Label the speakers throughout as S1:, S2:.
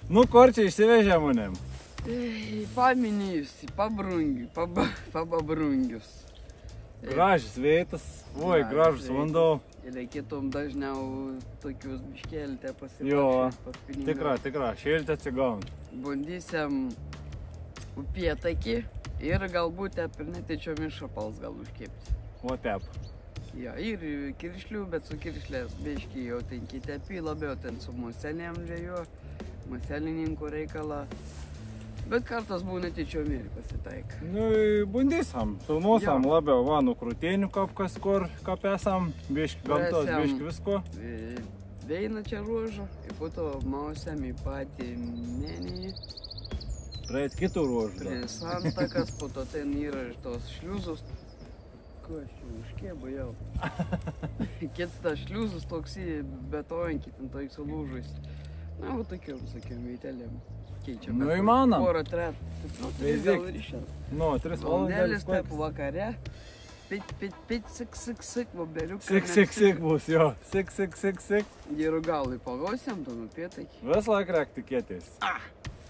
S1: Nu, korčiai išsivežė manim.
S2: Paminėjusi, pababrungius.
S1: Gražus veitas, oi, gražus vanduo.
S2: Reikėtum dažniau tokius biškėlite
S1: Jo,
S2: pasivažiuoti.
S1: tikra, šėlti atsigaun.
S2: Bandysim upėtakį ir galbūt ir netyčiomis šapals gal užkėpti.
S1: O tep.
S2: Jo, ir kiršlių, bet su kiršlės biškį jau ten kitepi, labiau ten su muselėm žvejų, muselininkų reikalą. Bet kartas būna tyčiomis pasitaik.
S1: Nu, bandysam, filmuosam labiau vanų krūtėnių kapkas, kur kapesam, biški gamtos, biški visko.
S2: Veina čia ruožą, ir po to mausiam į patį menį.
S1: Praeit kitų ruožų.
S2: Prie santakas, po to ten yra iš tos šliuzus. Ko aš jau užkėbu jau. Kits tas šliuzus toks į betonkį, ten toks sulūžus. Na, va tokiom, sakiau, veitelėm.
S1: Nu, įmanom.
S2: Porą, tret. Nu, 3 gal ir išės.
S1: Nu, 3
S2: valandelis taip vakare. Pit, sik, vabeliuką.
S1: Sik bus, jo. Sik.
S2: Gerų galai pagausiam, tu nupėtai.
S1: Vis laik reik tikėtis.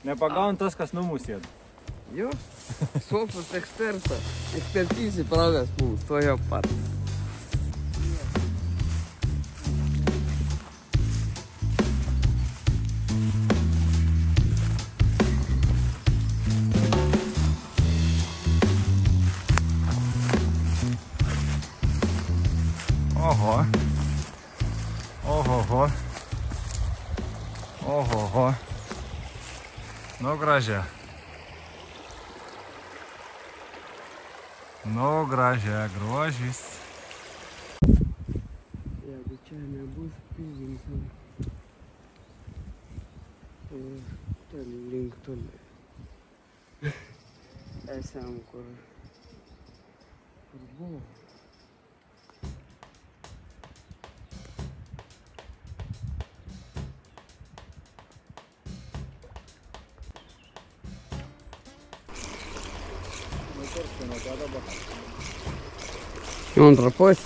S1: Nepagaun tas, kas numusėd.
S2: Jo, sofus ekspertizį pravės mums, to jo pat.
S1: Oho. Nu, gražia. Nu, gražia, grožis.
S2: Jeigu čia nebus, pilginsim. Ten link toli. Esam kur buvo. Он пропасть.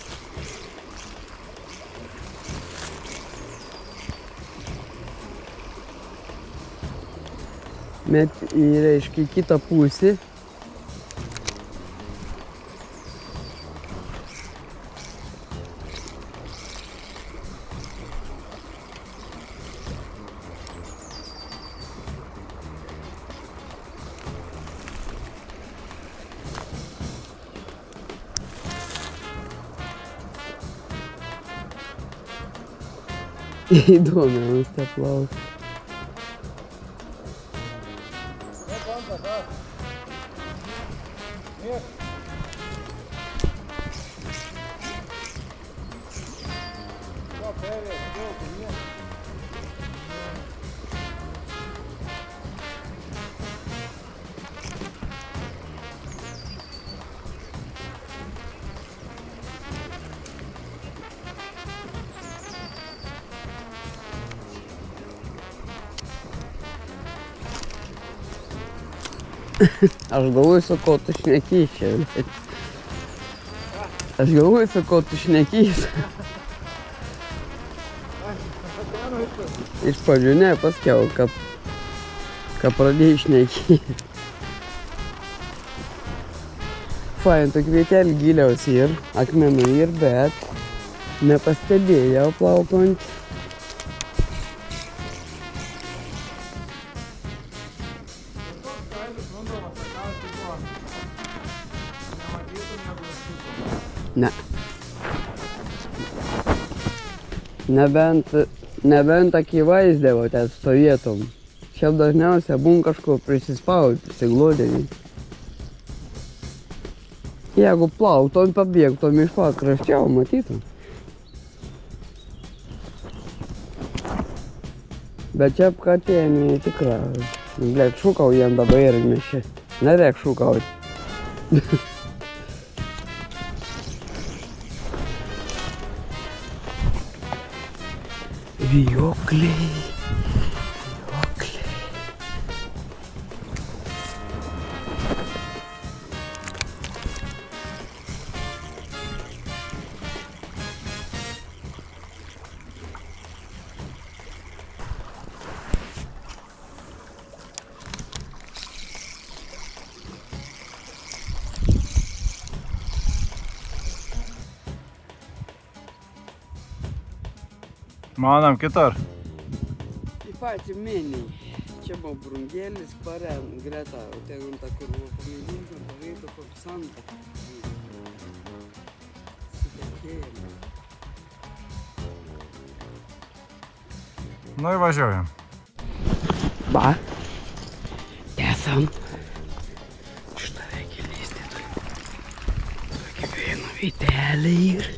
S2: Met reiškia kitą pusę. Įdomiai, te plaukia. Aš galvoju, su ko tu šnekys čia. Aš galvoju, su ko tu šnekys. Iš pradžių ne, paskiau, ką pradėjai šnekyti. Faintų kvietelių giliausi ir akmenų ir, bet nepastebėjau plaukant. Ne. Nebent akivaizdė, va, ten stovėtum. Šiaip dažniausiai būn kažko prisispaudyti, prisiglodinį. Jeigu plauktum, pabėgtum iš pakraščiau, matytum. Bet čia katė netikra. Blėk, šūkaujam dabar ir mes čia. Nereik šūkauti. Vijokliai.
S1: Manam kitur.
S2: Į patį menį. Čia buvo brungėlis, parem greta, o ten ant kur buvo pamėginsim, paveitų popsantą. Sitekėjame.
S1: Nu įvažiuojam.
S2: Va. Esam. Šitą reikia leisti. Tokį vieną vietelę ir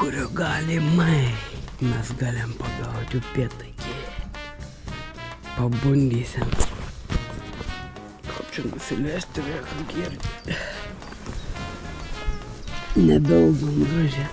S2: kurio galimai mes galim pagauti upėtakį. Pabundysim. Kaip čia nusileisti reikia girti. Nedaugam gražią.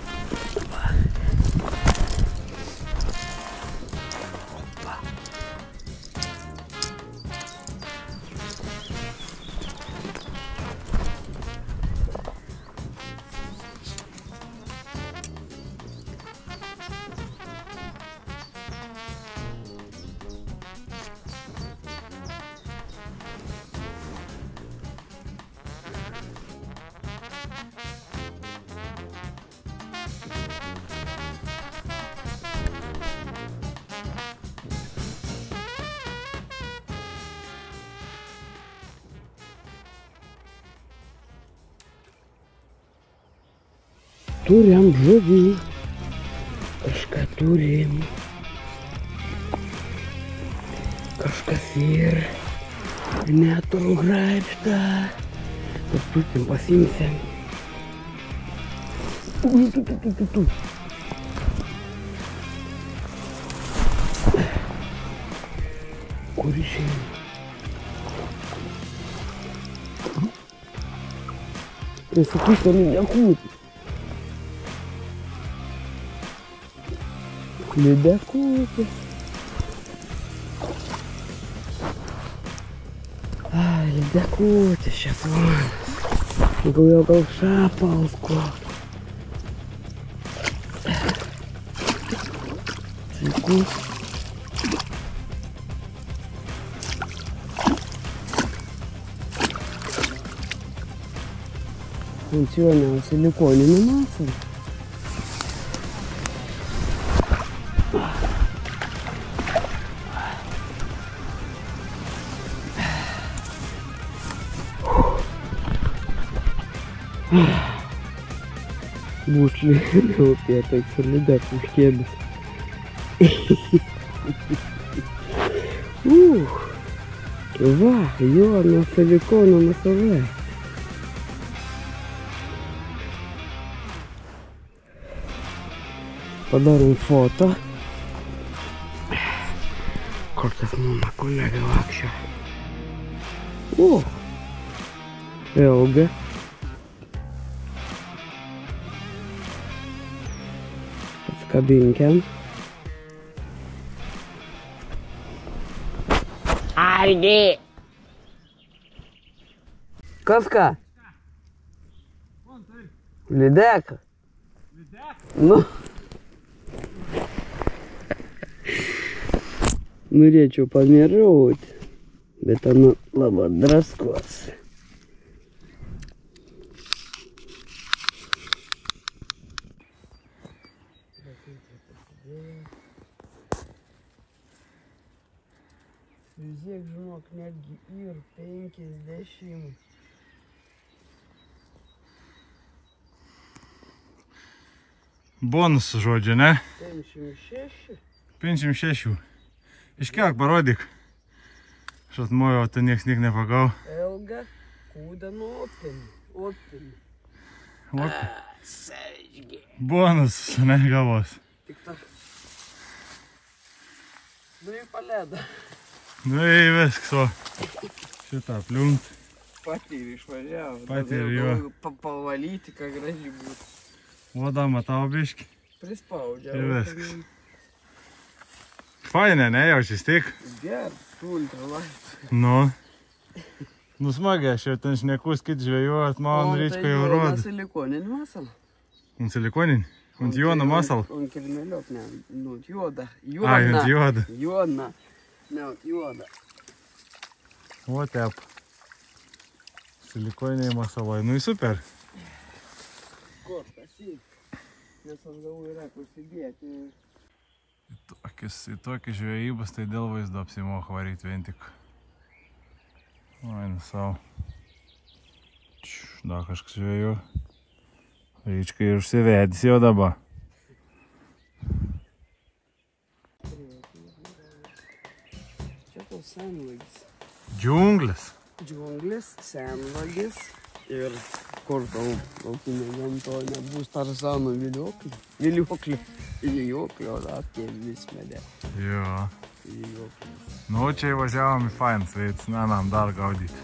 S2: Turim žuvį, kažką turim, kažkas ir neturiu graibštą, paskui pasimsim. Kur išėjai? Nesakys, ar nekūti. Lydekutės. Ai, lydekutės čia planas. Gal šapalas koks. Slikus. Ant jo silikoninį masalą. Būšlį upėtaks ir lydekų užkėbis. Va, jo, nuo silikono masalai. Padarom foto. Kur tas mano kolega lakščio. Ilga. Kabinkiam. Argi! Kas ką? Lydeka. Nu. Norėčiau pamirauti, bet anu labai draskos. Vis žinok, netgi ir 50.
S1: Bonus žodžiu, ne?
S2: 56.
S1: 56. Iškelk, parodyk. Aš atmojau, tai nieks nepagau.
S2: Ilga, kūda nuo opinį. Sąžiūrė.
S1: Bonus, ne gavos.
S2: Tik ta. Nu į palėdą.
S1: Nu į viskas, o. Šitą pliumt.
S2: Patyrį išvažiavo.
S1: Patyrį, jo.
S2: Pavalyti, ką gražiai būtų.
S1: Voda matau biškį.
S2: Prispaudžia.
S1: Ir viskas. Fainė, ne, jaučiais tik?
S2: Ger, ultra laisvė.
S1: Nu smagiai, aš jau ten šnekus kit žvėjuot, man ryčko jau rodo.
S2: On silikoninį masalą.
S1: On silikoninį? On juoną masalą?
S2: On kelmeliok, ne, nu, juoda.
S1: Ai, on juoda.
S2: Juoda. Ne, juoda.
S1: O tep. Silikoniniai masalai, nu super.
S2: Kur, pasik. nes aš galvoju yra kur sėdėti.
S1: Į tokį žvejybas, tai dėl vaizdo apsimoka varyti vien tik. Einu savo. Da kažkas žveju. Ryčkai ir užsivedys jau dabar.
S2: Čia tos senvagis.
S1: Džiunglis.
S2: Džiunglis, senvagis ir kur tau laukinė gamto nebus Tarzano vilioklį. Vilioklio, apie vismedė.
S1: Jo.
S2: Vilioklį.
S1: Nu, čia įvažiavom į fainas veids, nenam dar gaudyti.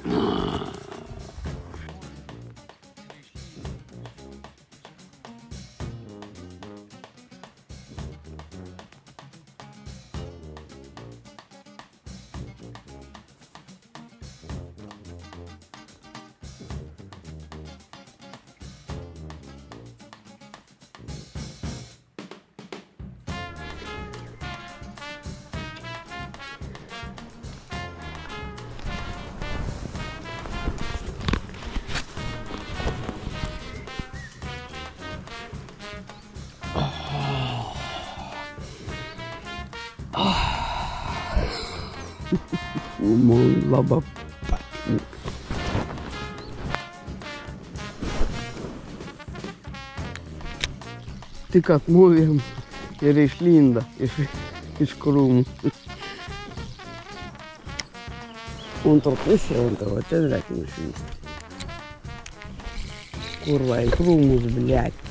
S2: Man labai patinka. Tik atmovėm ir išlinda iš krūmų. Antro pusė, va čia žiūrėk nušvysta. Kurva į krūmus, bliat.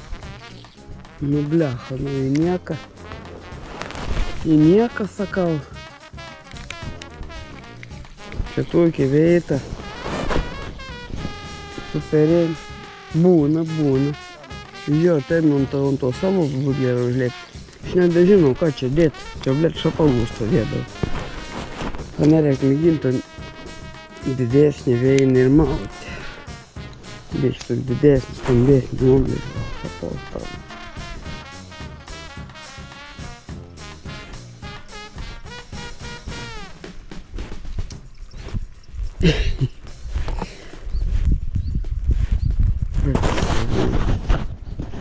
S2: Nu blecha, nu į nieką. Į nieką, sakau. Čia tokį veitą. Superėlį. Būna. Jo, ten ant to savo burgerio užlėpti. Aš nebežinau, ką čia dėti. Čia, blėt, šapalų stovėdavo. O nereik mėginti didesnį veinį ir mauti. Biškai didesnį, stambesnį burgerį. Šapalų stovėdavo.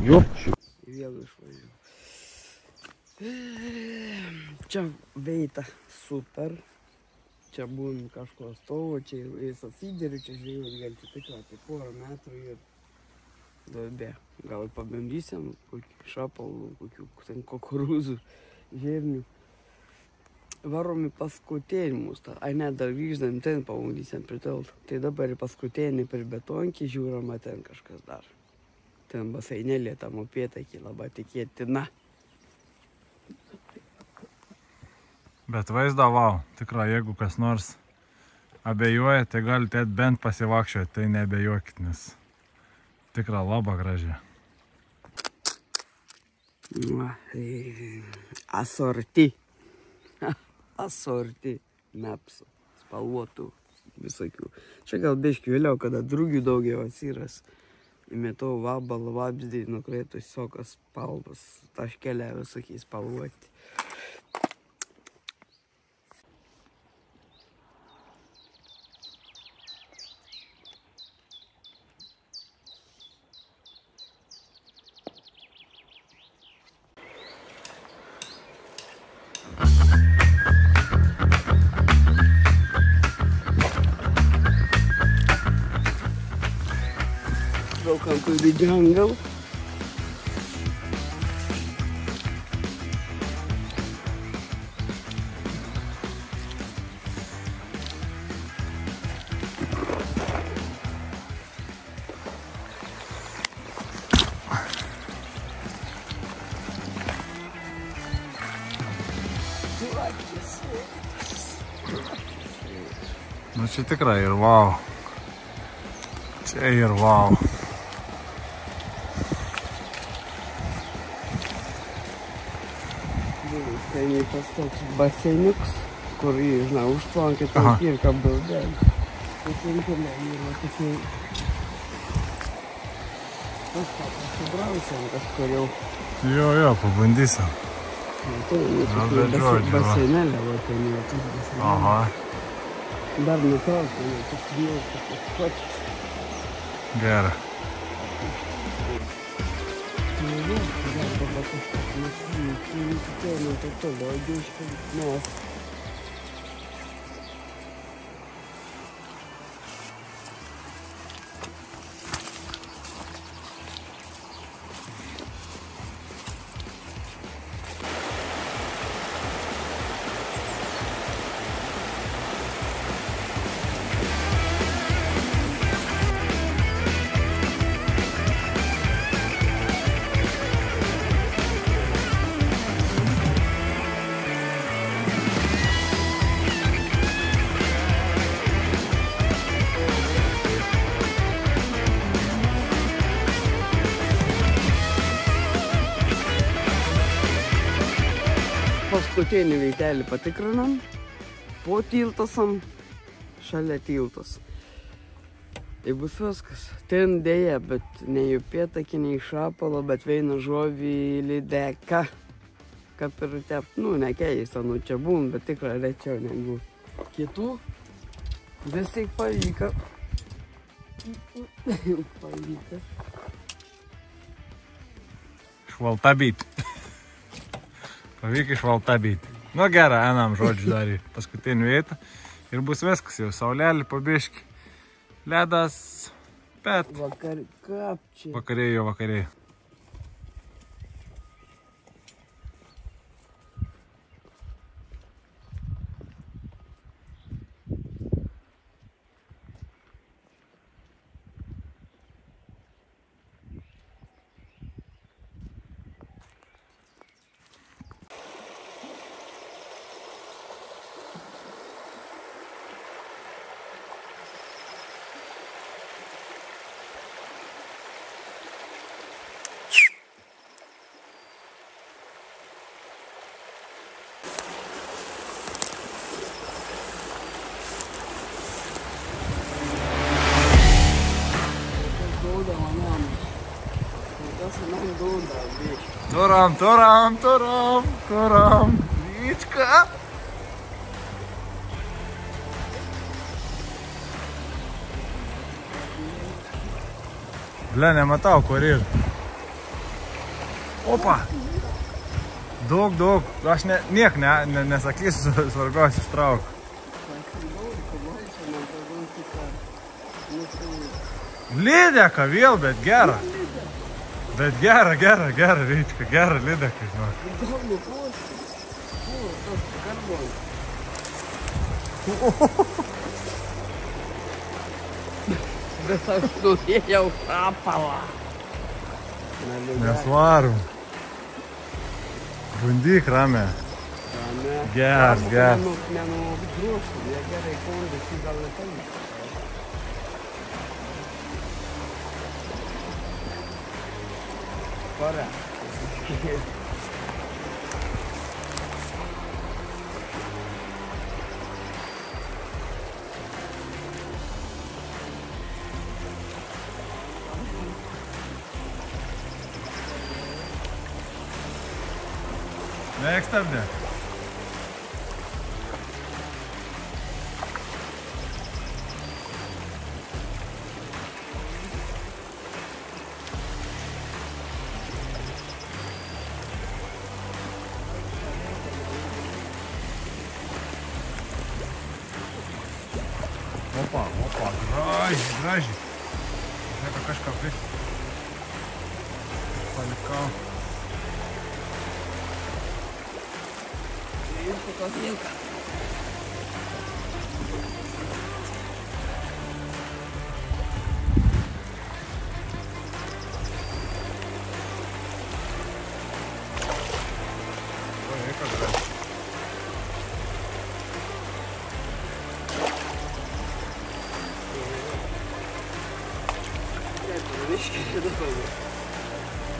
S2: Jopčiu. Vėl išvažiuoju. Čia veita super. Čia būn kažko stovo, čia visą fiderių, čia žvejot galite tik apie porą metrų ir duobė. Gal pabamdysim kokį šapalų, kokių ten kukurūzų, žirnių. Varom į paskutinį mūsų. Ai ne, dar grįždam ten pavundysim prie telto. Tai dabar į paskutinį prie betonkį žiūrama ten kažkas dar. Ten baseinėlė, tam upėtakį labai tikėtina.
S1: Bet vaizdą, vau, tikrai, jeigu kas nors abejoja, tai galite bent pasivakščioti, tai neabejokit, nes tikrai labai gražiai.
S2: Asorti. Asorti mepsų, spalvotų visokių. Čia gal biškių vėliau, kada drugių daugiau atsiras. Įmetau vabalą, vabzdį, nukreiptų visokios spalvos, taškelę visokiai spalvoti. Welcome to the jungle.
S1: Nu čia tikrai ir vau. Čia ir vau.
S2: Ten į tas toks baseiniuks, kur jį, žinai, užtvankė tokį ir kabeldelį. Tai tinkamai yra tokiai... Kažką pasibrausiam kažkur jau.
S1: Jo, pabandysim.
S2: Tai baseinėlė, va, ten jau tas baseinėlė.
S1: Aha.
S2: Dar nutraukti, jau kažkudėl kažkas.
S1: Gerai.
S2: Tai jau, kažkaip nesijaučiu to tologio iškart. Paskutinį veitelį patikrinam. Po tiltasam, šalia tiltas. Tai bus viskas. Ten dėja, bet ne jų pėtakį, nei šapalo, bet veina žuvį lydeka. Kaip ir tep, ne keista, čia būn, bet tikrai rečiau negu kitų. Vis tik pavyko. Pavyko.
S1: Švalta být. Pavyko švalta být. Nu gerą, einam žodžiu dar į paskutinį vietą. Ir bus viskas jau, saulelį pabiški. Ledas, bet vakarėjo, vakarėjo. Turam, turam, turam, turam. Vyčka. Ble, nematau, kur ir. Opa. Daug, daug. Aš niek nesakysiu, svarbiausia ištrauk. Lydeka vėl, bet gera. Bet gera, Vyčka, gera lydeka, žinok.
S2: Bet aš norėjau šapalą.
S1: Nesvarum. Bundyk ramę. Ger.
S2: Nenudrošim, jie gerai kondasi gal nepavyks. Para.
S1: Next up there. Opa, gražiai. Žiūrėk, kažką palikau.
S2: Ir kokios vilka.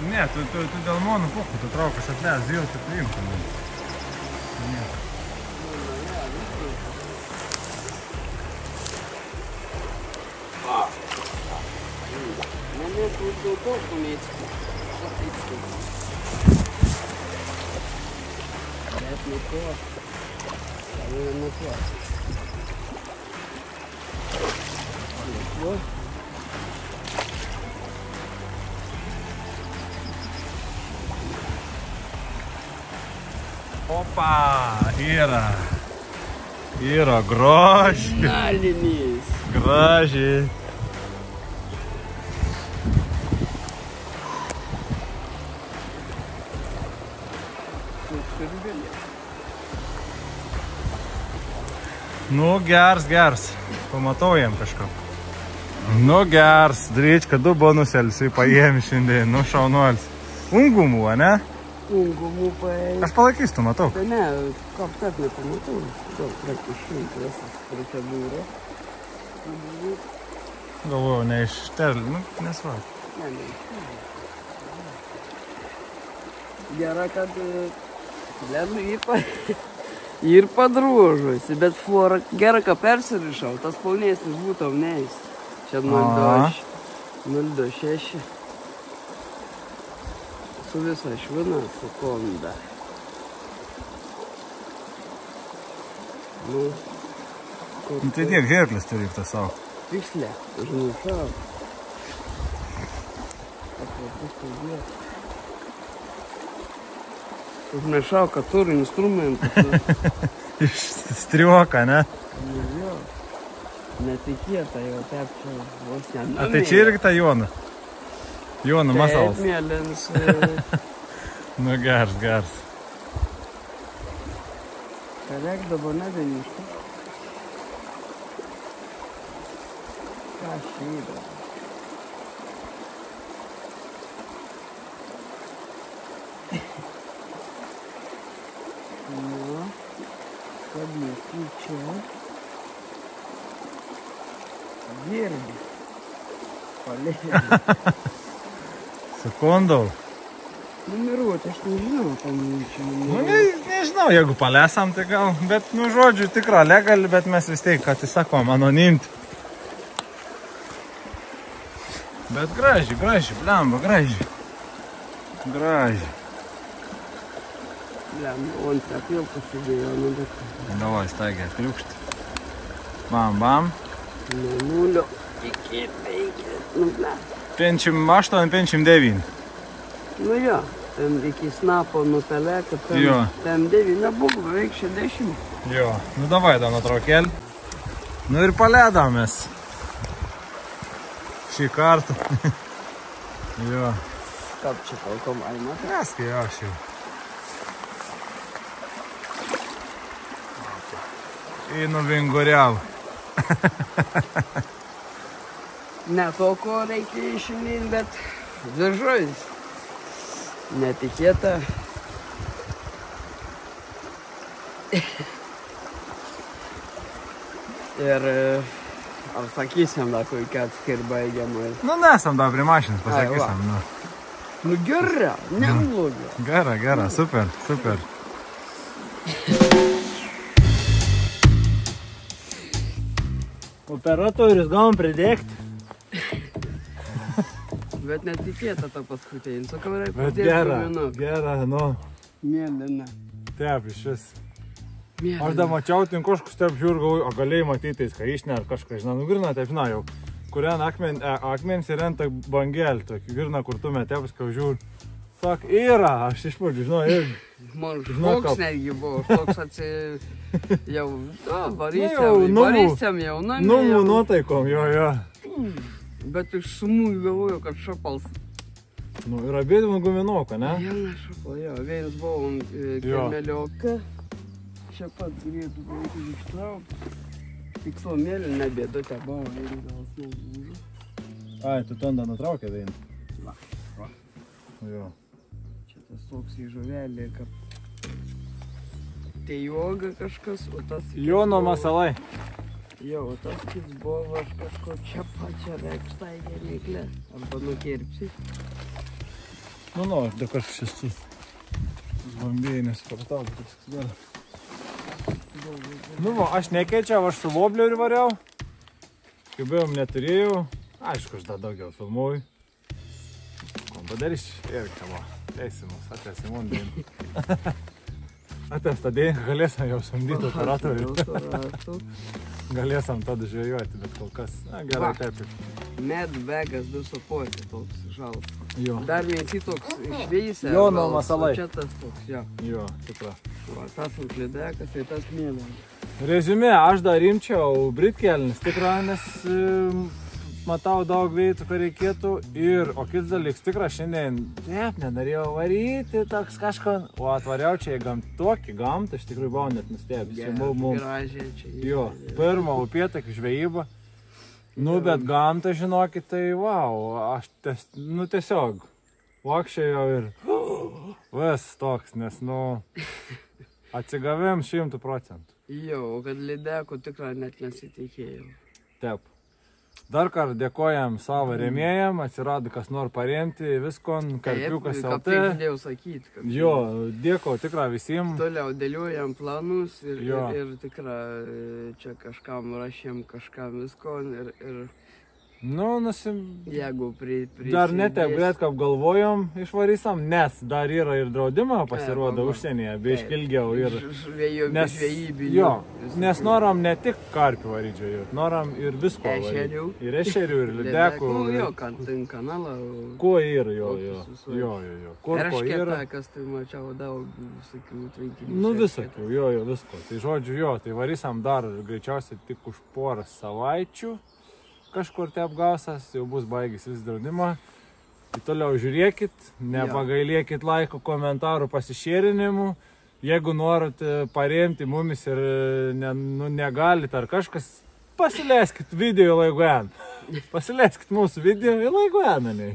S1: Ne, tu dėl monų pokų, tu traukas atleis, dėl tu priimtum. Ne.
S2: Mane tu daug pamėgsti. Bet nuo ko? Nuo ko? Nuo ko?
S1: Opa, yra. Yra grožiai.
S2: Nalinys.
S1: Gražiai. Nu, gers. Pamatau jam kažką. Nu, gers. Dreička, 2 bonusėlis paėmė šiandien. Nu, šaunuolis. Ungumų, ne?
S2: Ungumų paėmė.
S1: Aš palaikysiu, matau.
S2: Tai ne, kaip taip nepamatau. Gal praktiškai interesas procedūra.
S1: Galvoju, ne iš terlių, nu, nesvarbu.
S2: Ne. Gera, kad ir padruožuosi, bet flora gera, kad persirišau, tas paunėsis būtų neis. Čia 0,26. Su visa švina, su konda. Nu,
S1: Tai tiek žirklis turi tą savo.
S2: Tiksliai, užnešau. Užnešau, kad turi instrumentus.
S1: Iš striuoką, ne?
S2: Jo. Netikėta jau taip čia vos ne.
S1: A tai čia irgi ta Jona? Jona masalas.
S2: Taip, mėlins.
S1: Nu, gers.
S2: Karek dabar nebenyšta. Ką šyda? Nu, kad netyčia. Girdi. Palėdė.
S1: Sekundau.
S2: Numeruoti, aš nežinau, paminčiau.
S1: Nu, nežinau, jeigu palesam, tai gal, bet, nu, žodžiu, tikra legali, bet mes vis tiek, kad įsakom, anonimti. Bet gražiai, blemba, gražiai.
S2: Blemba, on taip jau pasidėjo, nu, bet...
S1: Davai, staigiai, triukšt. Bam.
S2: Nuo 0 iki 5, nu, blemba.
S1: 58, 59.
S2: Nu jo, ten iki snapo nupeleka,
S1: Jo.
S2: ten 9 būk, beveik 60.
S1: Jo, nu davai dar nuotraukėlį. Nu ir paledamės. Šį kartą. Jo.
S2: Kaip čia kalkom, aina?
S1: Neskai, aš jau. Einu vinguriau.
S2: Ne to, ko reikia išimint, bet viržojas. Netikėta. Ir ar sakysim, da, kokia atskirba įgiamai?
S1: Nu, nesam dar prie mašinas, pasakysim. Nu.
S2: Nu gera, nebloga.
S1: Gera, super.
S3: Operatorius gavom pridėkti.
S2: Bet netikėta ta paskutinė. Sakau, reikia
S1: Bet gera, nu.
S2: Mėlyna.
S1: Taip, iš vis. Aš dar mačiau, ten kažkus taip žiūrgau, o galėjai matyti, kai išne ar kažką, žinau, nugrina, taip, žinau jau. Kurian akmens įrenta bangelį, tokį girna, kur tu metėpus, kai žiūr. Sak, yra, aš iš pradžių, žinau, irgi.
S2: Man žmogus netgi buvo, toks jau, varysiam jau, namie.
S1: Numų nuotaikom, jo.
S2: Bet iš sumų galvoju, kad šapals.
S1: Nu, ir abėdimų guminoką, ne?
S2: Viena šapal, jo, vienas buvo kemelioka. Čia pat galėtų būti ištraukti. Tik so mėlį nebėdote buvo, jeigu gal snaudžiu.
S1: Ai, tu tondą nutraukė dainą?
S2: Va.
S1: Jo.
S2: Čia tas toks į žuvelį, kad tai joga kažkas, o tas...
S1: Jono masalai.
S2: Jo, o tas kits buvo aš kažko čia pačią reikštai geriklę. Arba nukirpsi.
S1: Nu, aš dar kažkas esu. Zbambėjai nesupratau, bet tas gerai. Nu, aš nekeičiau, aš su vobleriu variau. Kai buvim neturėjau. Aišku, aš dar daugiau filmuoju. Ko padarys? Ir kavo. Teisimus, atėsim undien. Atės tą dėją, galėsim jau samdyti operatorių. Galėsim tada žvėjuoti, bet kol kas, gerai taip.
S2: Medvegas 2,5 toks žalas.
S1: Jo.
S2: Dar vienas į toks šveisė.
S1: Jono masalai.
S2: Čia tas toks, jo.
S1: Jo, tikra.
S2: Va, tas ant lydekas, tai tas mėlė.
S1: Reziumė, aš dar rimčiau britkelnis tikra, nes matau daug vietų, ko reikėtų. O kitas dalyks, tikra šiandien, taip, nenorėjau varyti, toks kažko, o atvariau čia į tokį gamtą, iš tikrųjų buvau net nustebęs.
S2: Gražiai čia.
S1: Jo, pirmą upėtakių žvejybą. Nu, bet gamtą, žinokit, tai wow, aš tiesiog vakščiau ir vis toks, nes, atsigavėm 100%.
S2: Jo, kad lydeko tikrai net nesitikėjau.
S1: Taip. Dar kartą dėkojam savo rėmėjam, atsirado kas nori paremti, viskon, karpiukas LT.
S2: Kaip tai galėjau sakyti.
S1: Jo, dėkau tikrai visiems.
S2: Toliau dėliojam planus ir tikrai čia kažkam rašėm, kažkam viskon ir jeigu
S1: dar netiek greit, kaip galvojom, išvarysam, nes dar yra ir draudimą pasirodo užsienyje, biškį ilgiau. Nes noram ne tik karpių varydžio, noram ir visko varydžio. Ir ešerių, ir lydekų.
S2: Jo, kanalą.
S1: Kuo yra, jo. Kur ko yra.
S2: Kas tai mačiau daug visokių tvenkinių.
S1: Nu visokių, jo, visko. Tai žodžiu, tai varysam dar greičiausiai tik už porą savaičių. Kažkur te apgausas, jau bus baigęs vis draudimą. Tai toliau žiūrėkit, nepagailėkit laikų, komentarų, pasišėrinimų. Jeigu norit paremti mumis ir negalit ar kažkas, pasileiskit video į Laigueną. Pasileiskit mūsų video į Laigueną.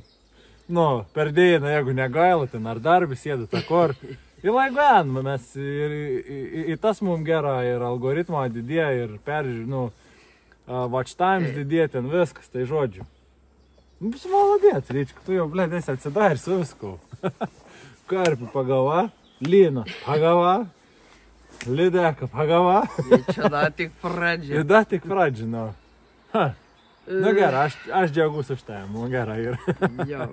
S1: Per dieną, jeigu negailat, ar darbį sėdu takor. Į Laigueną, nes į tas mums gera ir algoritmą didėja ir peržiūrė, watch times didėja ten viskas, tai žodžiu. Bus malodėt, Ryčka, tu jau, esi atsidari su visku. Karpių pagava, lyno pagava, lydeka pagava.
S2: Čia da tik pradžia.
S1: Nu gerai, aš džiaugus už tai, man gerai yra.
S2: Jo.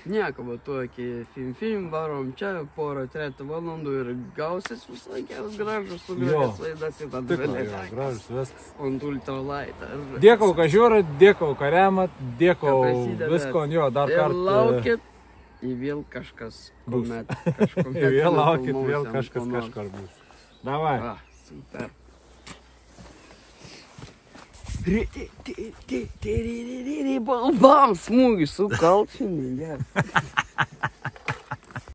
S2: Nieko, va tokį film varom čia, porą 3 valandų ir gausis visai geras gražus sugrįžęs vaizdas į tą dvelę.
S1: Gražus viskas.
S2: Ant ultralight.
S1: Dėkau, ką žiūrit, dėkau, ką remat, dėkau visko, dar kartą.
S2: Ir laukit, į vėl kažkas kuomet.
S1: Vėl laukit, vėl kažkas kažkur bus. Davai.
S2: Super. Bam, smūgis su kalčiumi.